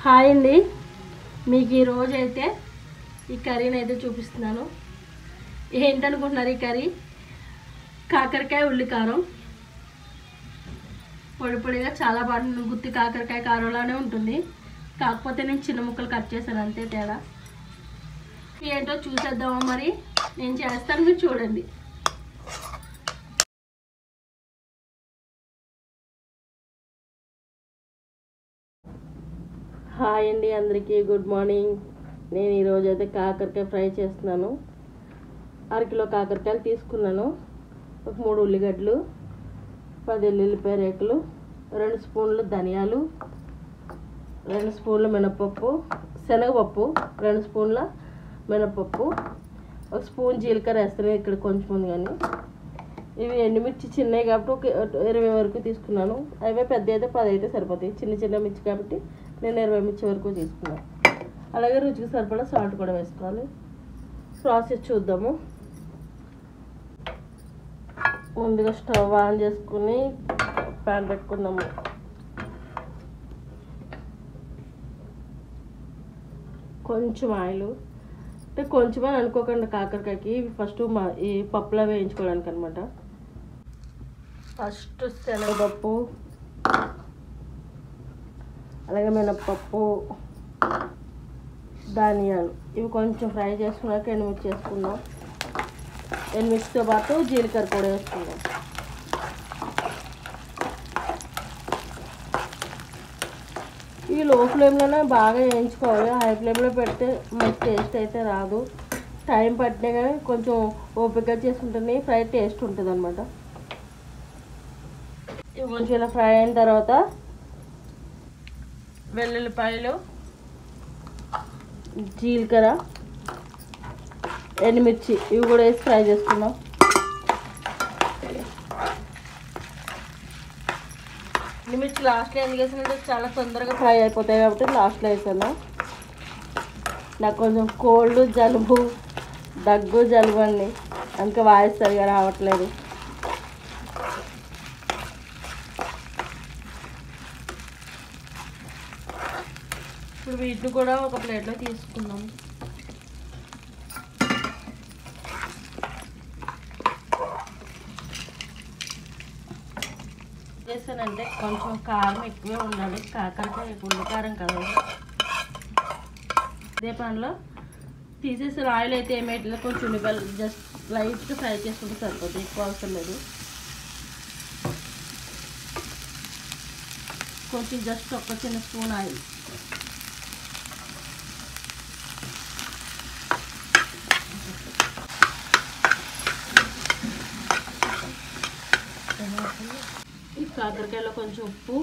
Hi అండి, మీకు ఈరోజు అయితే ఈ కర్రీని అయితే చూపిస్తున్నాను. ఏంటనుకుంటున్నారు? ఈ కర్రీ కాకరకాయ ఉల్లికారం. పొడి పొడిగా చాలా బాగుంటుంది. గుత్తి కాకరకాయ కారంలానే ఉంటుంది, కాకపోతే నేను చిన్న ముక్కలు కట్ చేశాను, అంతే తేడా. ఏంటో చూసేద్దామా? మరి నేను చేస్తాను, మీరు చూడండి. హాయ్ అండి, అందరికీ గుడ్ మార్నింగ్. నేను ఈరోజు అయితే కాకరకాయ ఫ్రై చేస్తున్నాను. అరకిలో కాకరకాయలు తీసుకున్నాను. ఒక 3 ఉల్లిగడ్డలు, 10 ఎల్లుల్లిపాయ రేకులు, 2 స్పూన్లు ధనియాలు, 2 స్పూన్ల మినపప్పు, శనగపప్పు, 2 స్పూన్ల మినపప్పు, 1 స్పూన్ జీలకర్ర వేస్తాను ఇక్కడ కొంచెం ఉంది. కానీ ఇవి ఎండుమిర్చి చిన్నవి కాబట్టి ఒక 20 వరకు తీసుకున్నాను. అవే పెద్ద అయితే 10 అయితే సరిపోతాయి. చిన్న చిన్న మిర్చి కాబట్టి నేను 20 మిర్చి వరకు తీసుకున్నాను. అలాగే రుచికి సరిపడా సాల్ట్ కూడా వేసుకోవాలి. ప్రాసెస్ చూద్దాము. ముందుగా స్టవ్ ఆన్ చేసుకుని ప్యాన్ పెట్టుకుందాము. కొంచెం ఆయిల్, అంటే కొంచెం అని అనుకోకండి, కాకరకాయకి ఫస్ట్ ఈ పప్పులా వేయించుకోవడానికి అనమాట. ఫస్ట్ శనగపప్పు, అలాగే మినప్పప్పు, ధనియాలు ఇవి కొంచెం ఫ్రై చేసుకున్నాక ఎండుమిర్చి వేసుకుందాం. ఎండుమిర్చితో పాటు జీలకర్ర కూడా వేసుకుందాం. ఇవి లో ఫ్లేమ్లోనే బాగా వేయించుకోవాలి. హై ఫ్లేమ్లో పెడితే మంచి టేస్ట్ అయితే రాదు. టైం పట్టినా కానీ కొంచెం ఓపిక చేసుకుంటేనే ఫ్రై టేస్ట్ ఉంటుంది అనమాట. ఇవి కొంచెం ఇలా ఫ్రై అయిన తర్వాత వెల్లుల్లిపాయలు, జీలకర్ర, ఎండుమిర్చి ఇవి కూడా వేసి ఫ్రై చేసుకుందాం. ఎండుమిర్చి లాస్ట్లో ఎందుకు వేసినట్టు చాలా తొందరగా ఫ్రై అయిపోతాయి కాబట్టి లాస్ట్లో వేసాను. నాకు కొంచెం కోల్డ్, జలుబు, దగ్గు, జలుబు అండి, అందుకే వాయిస్ సరిగా రావట్లేదు. ఇప్పుడు వీటిని కూడా ఒక ప్లేట్లో తీసుకుందాం. చేస్తానంటే కొంచెం కారం ఎక్కువే ఉండాలి. కాకరకాయ ఉల్లికారం కదా. ఇదే పనిలో తీసేసిన ఆయిల్ అయితే ఏమేట్లేదు, కొంచెం ఉల్లిపాయలు జస్ట్ లైట్గా ఫ్రై చేసుకుంటే సరిపోతుంది, ఎక్కువ అవసరం లేదు. కొంచెం జస్ట్ ఒక చిన్న స్పూన్ ఆయిల్, ఈ కాకరకాయలో కొంచెం ఉప్పు,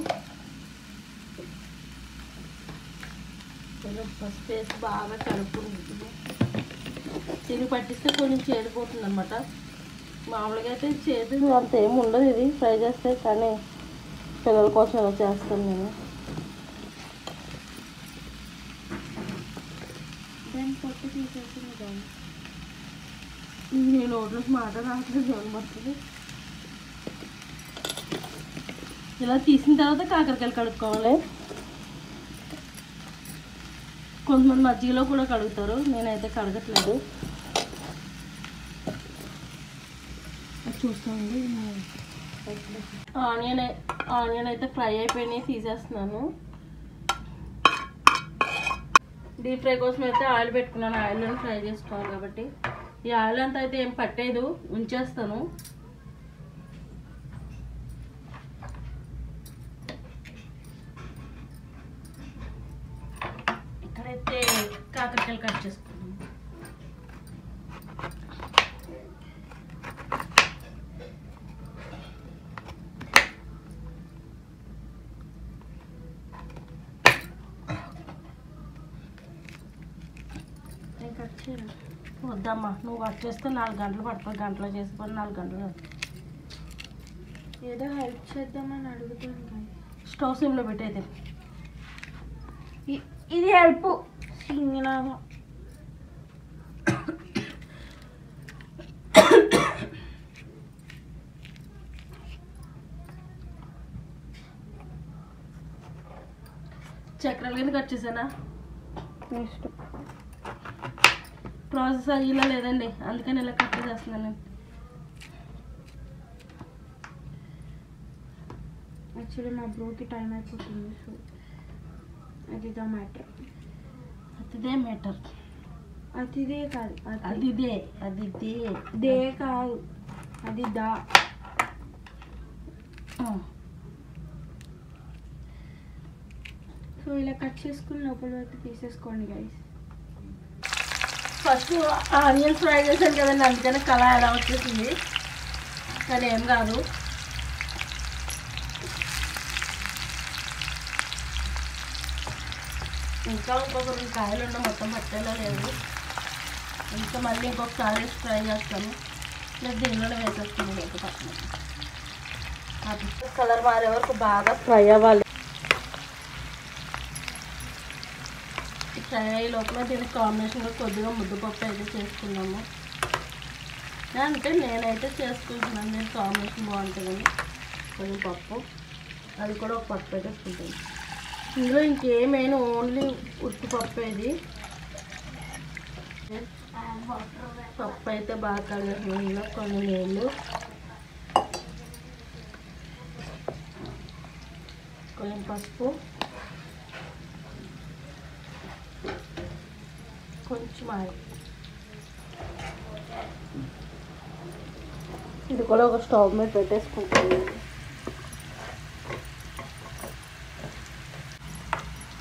పసుపు వేసి బాగా కలుపుకుంటుంది. తిరిగి పట్టిస్తే కొంచెం చేడిపోతుంది అనమాట. మామూలుగా అయితే చేదు అంత ఏమి ఉండదు ఇది ఫ్రై చేస్తే, కానీ పిల్లల కోసం ఇలా చేస్తాను నేను. దాన్ని పొట్టు తీసేసింది కానీ నేను నోట్లోకి మాట రావట్లేదు ఏమనుకుంటుంది. ఇలా తీసిన తర్వాత కాకరకాయలు కడుక్కోవాలి. కొంతమంది మజ్జిగలో కూడా కడుగుతారు, నేనైతే కడగట్లేదు. చూస్తామండి. ఆనియన్ అయితే ఫ్రై అయిపోయినాయి, తీసేస్తున్నాను. డీప్ ఫ్రై కోసం అయితే ఆయిల్ పెట్టుకున్నాను. ఆయిల్లో ఫ్రై చేసుకోవాలి కాబట్టి ఈ ఆయిల్ అంతా అయితే ఏం పట్టేదు, ఉంచేస్తాను. ఇక్కడైతే కాకరకాయలు కట్ చేసుకున్నాను. నేను కట్ చేయను, వద్దమ్మా, నువ్వు కట్ చేస్తే 4 గంటలు పడుతుంది. గంటలో చేసుకొని 4 గంటలు. ఏదో హెల్ప్ చేద్దామని అడుగుతాను కానీ స్టవ్ సిమ్లో పెట్టయితే ఇది హెల్ప్ సింగిలాగా. చక్రాలు కానీ కట్ చేసానా నెక్స్ట్ ప్రాసెస్ అయ్యేలా లేదండి, అందుకని ఇలా కట్ చేస్తున్నాను నేను. యాక్చువల్లీ మా బ్రోకి టైం అయిపోతుంది, సో అది ద మ్యాటర్. అదిదే మ్యాటర్. అదిదే కాదు, అదిదే దే కాదు, అది దా. సో ఇలా కట్ చేసుకుని లోపల వరకు తీసేసుకోండి గైస్. ఫస్ట్ ఆనియన్స్ ఫ్రై చేశాను కదండి, అందుకని కలర్ ఎలా వచ్చేసింది, కానీ ఏం కాదు. ఇంకా ఇంకొక 2 కాయలు ఉన్న మొత్తం పట్టేలా లేదు, ఇంకా మళ్ళీ ఇంకొకసారి ఫ్రై చేస్తాను. లేదు దీనిలోనే వేసేస్తాను లేదు పక్కన. కలర్ మారే వరకు బాగా ఫ్రై అవ్వాలి. ఫ్రై అయ్యే లోపల దీనికి కాంబినేషన్గా కొద్దిగా ముద్దపప్పు అయితే చేసుకున్నాము. అంటే నేనైతే చేసుకుంటున్నాను, నేను కాంబినేషన్ బాగుంటుందని కొంచెం పప్పు, అది కూడా ఒక పప్పు పెట్టేసుకుంటాను. ఇందులో ఇంకేమైనా ఓన్లీ ఉత్తి పప్పు. ఇది పప్పు అయితే బాగా కడిగేస్తున్నాను. ఇందులో కొన్ని నీళ్ళు, కొంచెం పసుపు, కొంచెం ఆయిల్. ఇది కూడా ఒక స్టవ్ మీద పెట్టేసుకుంటాను.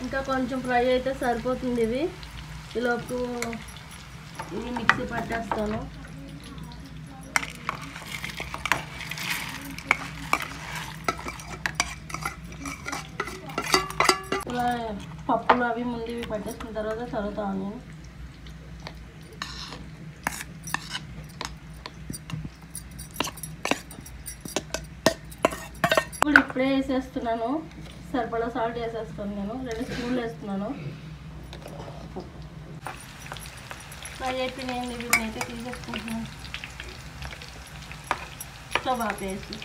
ఇంకా కొంచెం ఫ్రై అయితే సరిపోతుంది. ఇది ఈలోపు ఇది మిక్సీ పట్టేస్తాను. ఇలా పప్పులు అవి ముందు ఇవి పట్టేసుకున్న తర్వాత ఆనియన్, ఇప్పుడు ఇప్పుడే వేసేస్తున్నాను. సరిపడా సాల్ట్ వేసేస్తాను. నేను 2 స్పూన్లు వేస్తున్నాను. ఫ్రై అయిపోయినాయండి, వీటిని అయితే తీసేసుకుంటున్నాను. స్టవ్ ఆపేసి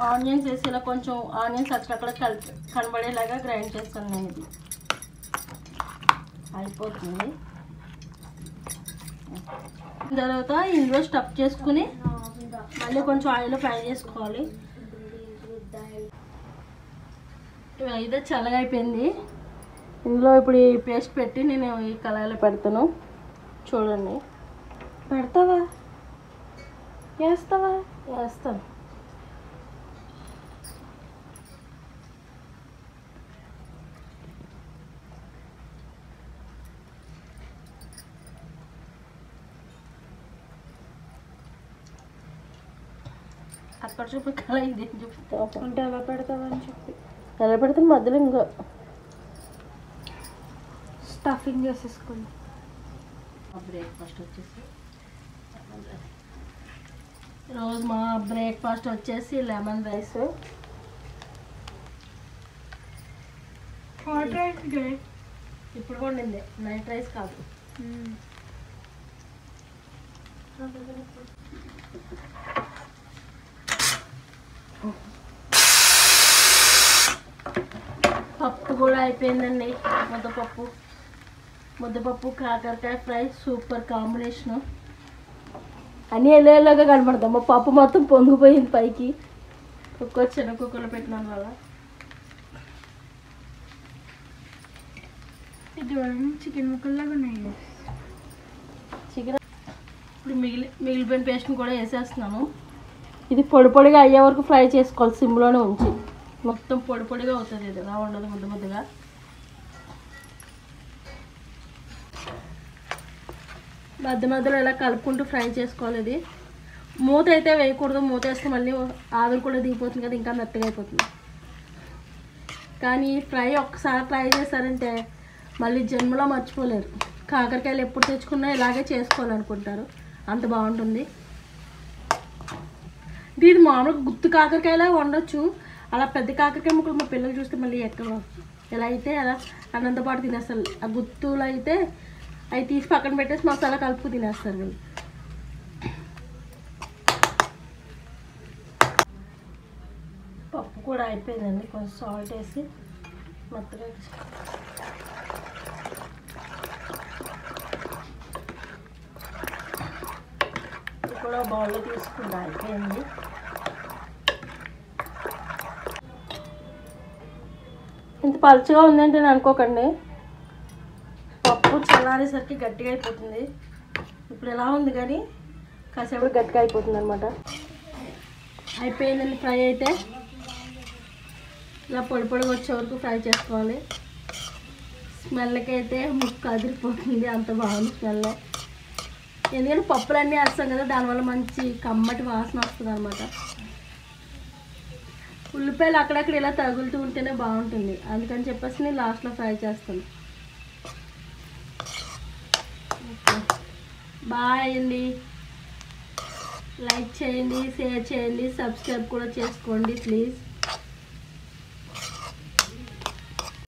ఆనియన్స్ వేసి ఇలా కొంచెం ఆనియన్స్ అక్కడక్కడ కనబడేలాగా గ్రైండ్ చేస్తాను నేను. ఇది అయిపోతుంది. తర్వాత ఇందులో స్టఫ్ చేసుకుని మళ్ళీ కొంచెం ఆయిల్ ఫ్రై చేసుకోవాలి. ఇవి అయితే చల్లగా అయిపోయింది. ఇందులో ఇప్పుడు ఈ పేస్ట్ పెట్టి నేను ఈ కళాయిలో పెడతాను. చూడండి. పెడతావా? వేస్తావా? వేస్తాను. అక్కడ చూపి కళ ఇది చూపిస్తా అంటే ఎలా పెడతావా అని చెప్పి. ఎలా పెడతాను మధ్యలో ఇంకా స్టఫింగ్ చేసేసుకోండి. బ్రేక్ఫాస్ట్ వచ్చేసి రోజు మా బ్రేక్ఫాస్ట్ వచ్చేసి లెమన్ రైస్. హాట్ రైస్ ఇప్పుడు వండింది, నైట్ రైస్ కాదు. పప్పు కూడా అయిపోయిందండి. ముద్దపప్పు కాకరకాయ ఫ్రై సూపర్ కాంబినేషను. అన్నీ ఎల్లోగా కనపడతాం. మా పప్పు మొత్తం పొంగిపోయింది పైకి. చిన్న కుక్కర్లో పెట్టినాను వల్ల. ఇది చికెన్ ముక్కల్లాగా ఉన్నాయి. చికెన్ ఇప్పుడు మిగిలిపోయిన పేస్ట్ని కూడా వేసేస్తున్నాను. ఇది పొడి పొడిగా అయ్యే వరకు ఫ్రై చేసుకోవాలి సిమ్లోనే ఉంచి. మొత్తం పొడి పొడిగా అవుతుంది. ఇది రా ఉండదు ముద్దగా. మధ్యలో ఇలా కలుపుకుంటూ ఫ్రై చేసుకోవాలి. ఇది మూత అయితే వేయకూడదు. మూత వేస్తే మళ్ళీ ఆవిరి కూడా దిగిపోతుంది కదా, ఇంకా మెత్తగా అయిపోతుంది. కానీ ఫ్రై ఒక్కసారి ట్రై చేశారంటే మళ్ళీ జన్మలో మర్చిపోలేరు. కాకరకాయలు ఎప్పుడు తెచ్చుకున్నా ఇలాగే చేసుకోవాలనుకుంటారు, అంత బాగుంటుంది. ఇది మామూలుగా గుత్తి కాకరకాయలా వండొచ్చు. అలా పెద్ద కాకరకాయ ముక్కలు మా పిల్లలు చూస్తే మళ్ళీ ఎక్కడ ఎలా అయితే అలా అన్నంతో పాటు తినేస్తారు. ఆ గుత్తులు అయితే అవి తీసి పక్కన పెట్టేసి మసాలా కలుపు తినేస్తారు వీళ్ళు. పప్పు కూడా అయిపోయిందండి. కొంచెం సాల్ట్ వేసి మెత్తగా ఇది కూడా బౌల్లో తీసుకుంటా అయిపోయింది. ఇంత పలుచగా ఉందంటే నేను అనుకోకండి, పప్పు చల్లారేసరికి గట్టిగా అయిపోతుంది. ఇప్పుడు ఎలా ఉంది కానీ కాసేపు గట్టిగా అయిపోతుంది అనమాట. అయిపోయిందండి ఫ్రై. అయితే ఇలా పొడి పొడిగా వచ్చే వరకు ఫ్రై చేసుకోవాలి. స్మెల్కి అయితే ముక్క అదిరిపోతుంది, అంత బాగుంది స్మెల్. ఎందుకంటే పప్పులన్నీ వేస్తాం కదా, దానివల్ల మంచి కమ్మటి వాసన వస్తుంది అనమాట. ఉల్లిపాయలు అక్కడక్కడ ఇలా తగులుతూ ఉంటేనే బాగుంటుంది, అందుకని చెప్పేసి నేను లాస్ట్లో ఫ్రై చేస్తాను. బాయ్ అండి. లైక్ చేయండి, షేర్ చేయండి, సబ్స్క్రైబ్ కూడా చేసుకోండి ప్లీజ్.